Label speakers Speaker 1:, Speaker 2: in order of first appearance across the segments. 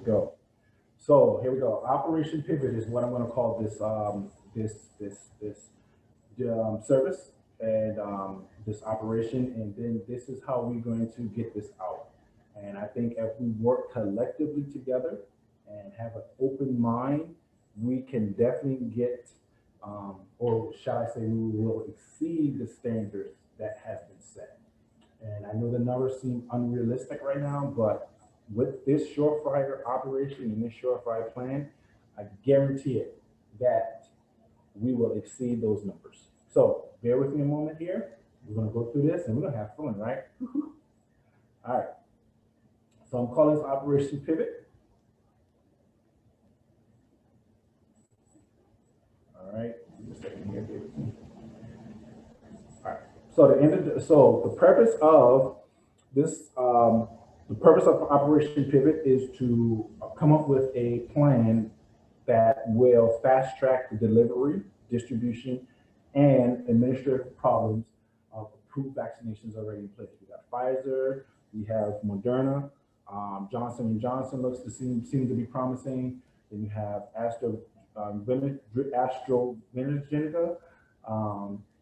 Speaker 1: go. So here we go. Operation Pivot is what I'm going to call this service and this operation, and then this is how we're going to get this out. And I think if we work collectively together and have an open mind, we can definitely get, or shall I say, we will exceed the standards that has been set. And I know the numbers seem unrealistic right now, but with this surefire operation and this surefire plan, I guarantee it that we will exceed those numbers. So bear with me a moment here. We're going to go through this and we're going to have fun, right? All right. So I'm calling this Operation Pivot. All right. Just a second here, bear with me. All right. So the purpose of this, the purpose of Operation Pivot is to come up with a plan that will fast track the delivery, distribution, and administrative problems of approved vaccinations already in place. We got Pfizer, we have Moderna, Johnson and Johnson looks to seem to be promising. Then you have AstraZeneca,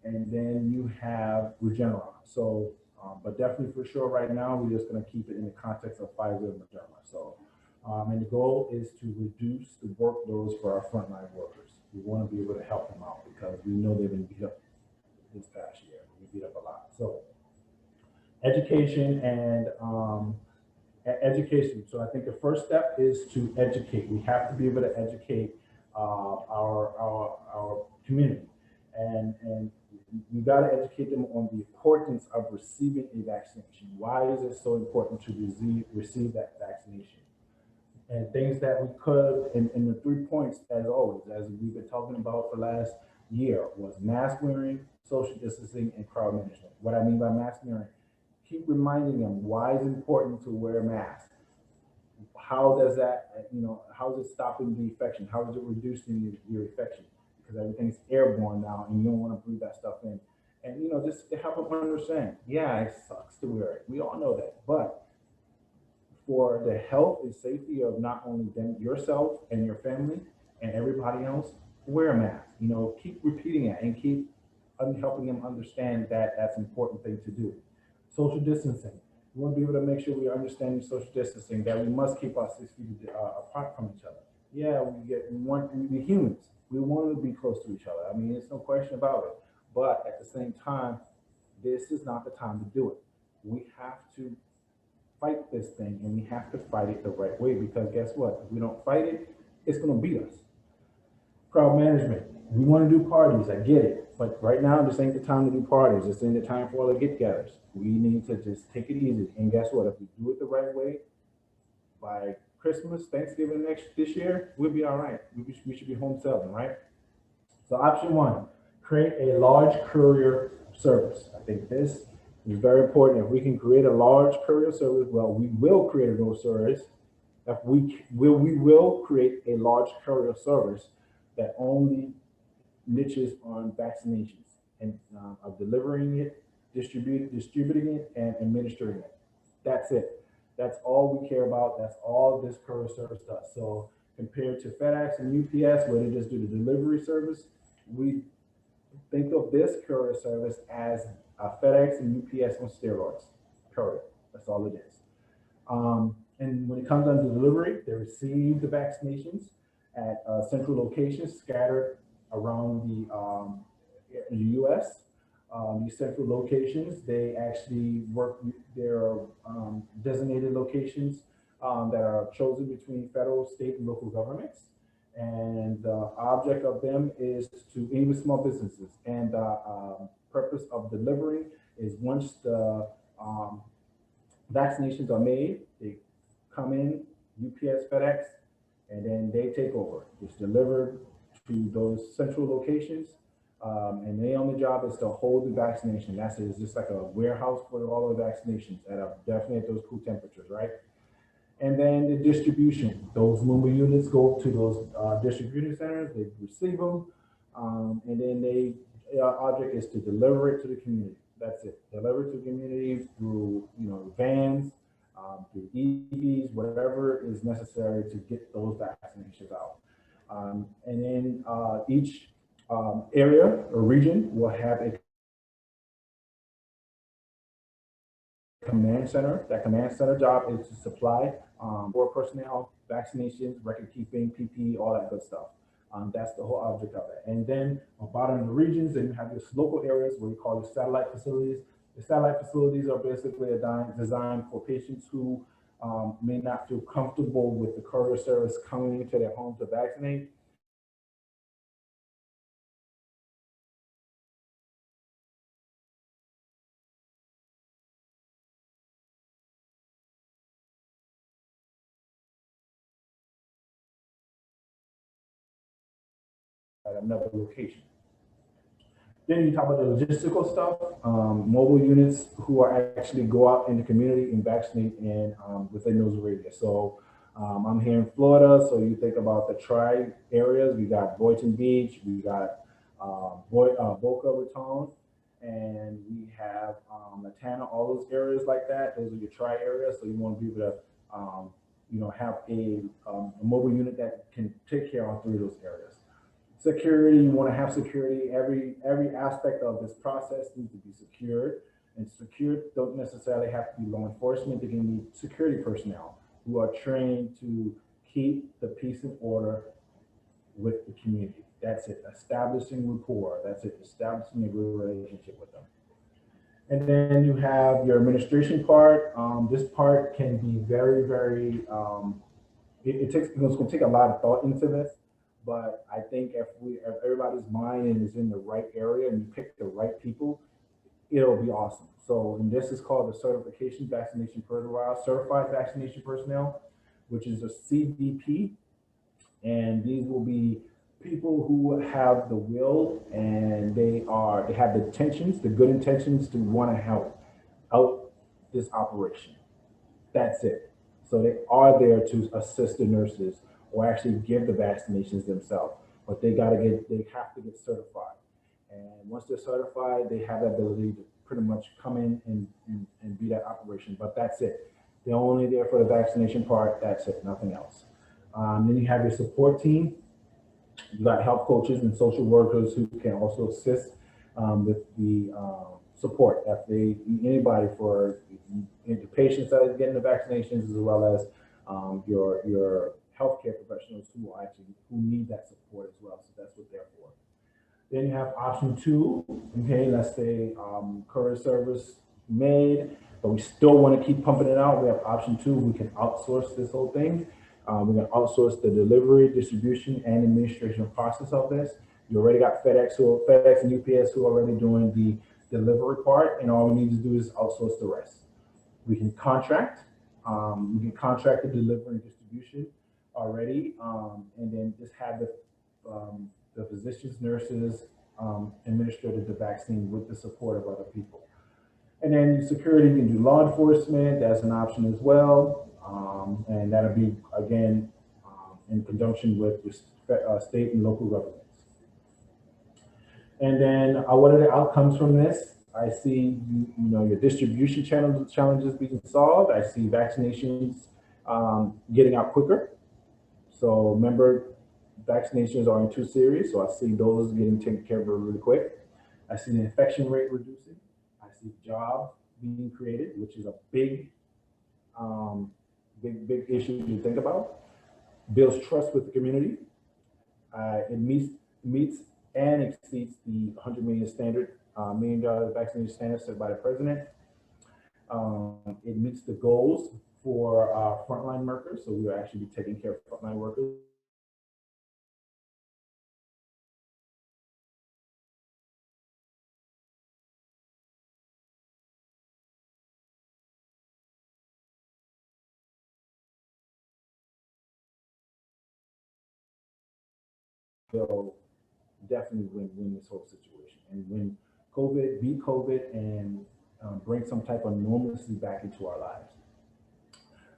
Speaker 1: and then you have Regeneron. So, but definitely for sure right now, we're just going to keep it in the context of Pfizer and Moderna. So, and the goal is to reduce the workloads for our frontline workers. We want to be able to help them out because we know they've been beat up this past year. We beat up a lot. So, education and education. So I think the first step is to educate. We have to be able to educate our community, and we got to educate them on the importance of receiving a vaccination. Why is it so important to receive that vaccination? And things that we could, in the 3 points, as always, as we've been talking about for the last year, was mask wearing, social distancing, and crowd management. What I mean by mask wearing, keep reminding them why it's important to wear a mask. How does that, how is it stopping the infection? How is it reducing your infection? Because everything's airborne now and you don't want to breathe that stuff in. And, just to help them understand, yeah, it sucks to wear it. We all know that. But for the health and safety of not only them, yourself and your family and everybody else, wear a mask. Keep repeating it and keep helping them understand that that's an important thing to do. Social distancing. We want to be able to make sure we are understanding social distancing, that we must keep our 6 feet apart from each other. Yeah, we're humans. We want to be close to each other. I mean, there's no question about it. But at the same time, this is not the time to do it. We have to fight this thing, and we have to fight it the right way, because guess what? If we don't fight it, it's going to beat us. Crowd management. We want to do parties. I get it. But right now, this ain't the time to do parties. This ain't the time for all the get-togethers. We need to just take it easy. And guess what? If we do it the right way, by Christmas, Thanksgiving this year, we'll be all right. We should be home selling, right? So option 1, create a large courier service. I think this is very important. If we can create a large courier service, well, we will create a large service. If we will create a large courier service that only niches on vaccinations and of delivering it, distributing it, and administering it. That's it. That's all we care about. That's all this courier service does. So compared to FedEx and UPS, where they just do the delivery service, we think of this courier service as FedEx and UPS on steroids. Courier. That's all it is. And when it comes down to delivery, they receive the vaccinations at central locations scattered around the U.S. These central locations, they actually work. There are designated locations that are chosen between federal, state, and local governments. And the object of them is to aim at small businesses. And the purpose of delivering is once the vaccinations are made, they come in, UPS, FedEx, and then they take over. It's delivered to those central locations, and their only job is to hold the vaccination. That's it. It's just like a warehouse for all the vaccinations definitely at those cool temperatures, right? And then the distribution. Those mobile units go to those distribution centers. They receive them, and then their object is to deliver it to the community. That's it. Deliver it to the community through vans, through EVs, whatever is necessary to get those vaccinations out. And then each area or region will have a command center. That command center job is to supply for personnel, vaccinations, record keeping, PPE, all that good stuff. That's the whole object of it. And then bottom of the regions, then you have these local areas where we call the satellite facilities. The satellite facilities are basically designed for patients who may not feel comfortable with the courier service coming into their home to vaccinate. At another location. Then you talk about the logistical stuff, mobile units who are actually go out in the community and vaccinate in within those radius. So I'm here in Florida, so you think about the tri areas. We got Boynton Beach, we got Boca Raton, and we have Latana. All those areas like that. Those are your tri areas. So you want to be able to have a mobile unit that can take care of three of those areas. Security, you want to have security. Every aspect of this process needs to be secured. And secured don't necessarily have to be law enforcement. They can be security personnel who are trained to keep the peace and order with the community. That's it. Establishing rapport. That's it. Establishing a good relationship with them. And then you have your administration part. This part can be very, very. It's going to take a lot of thought into this. But I think if everybody's mind is in the right area and you pick the right people, it'll be awesome. So, and this is called the Certification Vaccination Personnel, Certified Vaccination Personnel, which is a CVP. And these will be people who have the will and they have the intentions, the good intentions to want to help out this operation. That's it. So they are there to assist the nurses or actually give the vaccinations themselves. But they have to get certified. And once they're certified, they have the ability to pretty much come in and be that operation. But that's it. They're only there for the vaccination part. That's it, nothing else. Then you have your support team. You got health coaches and social workers who can also assist with the support if they anybody for the patients that are getting the vaccinations, as well as your healthcare professionals who need that support as well. So that's what they're for. Then you have option two. Okay, let's say courier service made, but we still want to keep pumping it out. We have option two. We can outsource this whole thing. We can outsource the delivery, distribution, and administration process of this. You already got FedEx and UPS who are already doing the delivery part, and all we need to do is outsource the rest. We can contract. We can contract the delivery and distribution already, and then just have the physicians, nurses administer the vaccine with the support of other people. And then security, you can do law enforcement. That's an option as well. And that'll be, again, in conjunction with state and local governments. And then what are the outcomes from this? I see, your distribution challenges being solved. I see vaccinations getting out quicker. So remember, vaccinations are in two series. So I see those getting taken care of really quick. I see the infection rate reducing. I see jobs being created, which is a big issue to think about. Builds trust with the community. It meets and exceeds the $100 million vaccination standard set by the president. It meets the goals for frontline workers. So we will actually be taking care of frontline workers. They'll definitely win this whole situation and beat COVID, and bring some type of normalcy back into our lives.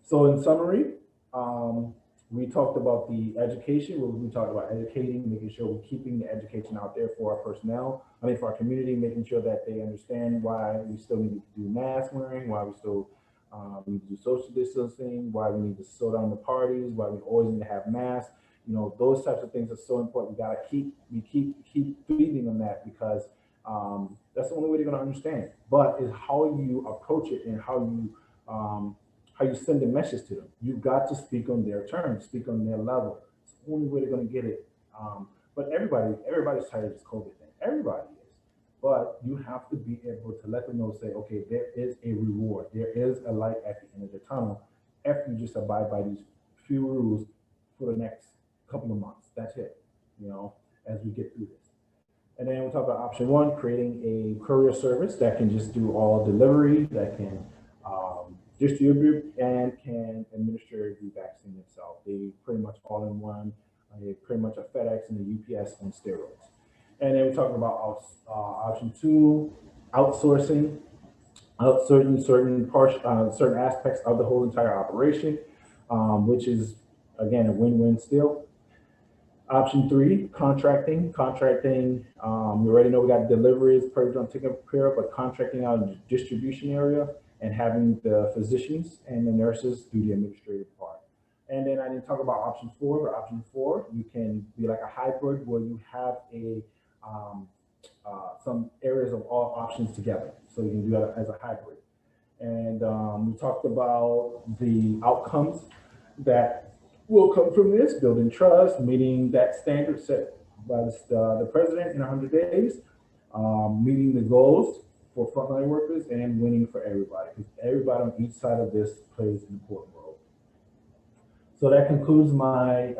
Speaker 1: So in summary, we talked about the education, where we talked about educating, making sure we're keeping the education out there for our personnel, for our community, making sure that they understand why we still need to do mask wearing, why we still We need to do social distancing, why we need to slow down the parties, why we always need to have masks. Those types of things are so important. We gotta keep feeding them that, because that's the only way they're gonna understand. But it's how you approach it and how you send a message to them. You've got to speak on their terms, speak on their level. It's the only way they're gonna get it. But everybody's tired of this COVID thing. Everybody is. But you have to be able to let them know, say, okay, there is a reward. There is a light at the end of the tunnel if you just abide by these few rules for the next couple of months. That's it, as we get through this. And then we'll talk about option one, creating a courier service that can just do all delivery, that can distribute and can administer the vaccine itself. They pretty much all in one. They pretty much a FedEx and a UPS on steroids. And then we're talking about option two, outsourcing, certain aspects of the whole entire operation, which is again a win-win still. Option three, contracting. We already know we got deliveries, purge on taking care of, but contracting out in the distribution area and having the physicians and the nurses do the administrative part. And then I didn't talk about option four, but option four, you can be like a hybrid where you have some areas of all options together. So you can do that as a hybrid. And we talked about the outcomes that will come from this: building trust, meeting that standard set by the president in 100 days, meeting the goals for frontline workers, and winning for everybody. Because everybody on each side of this plays an important role. So that concludes my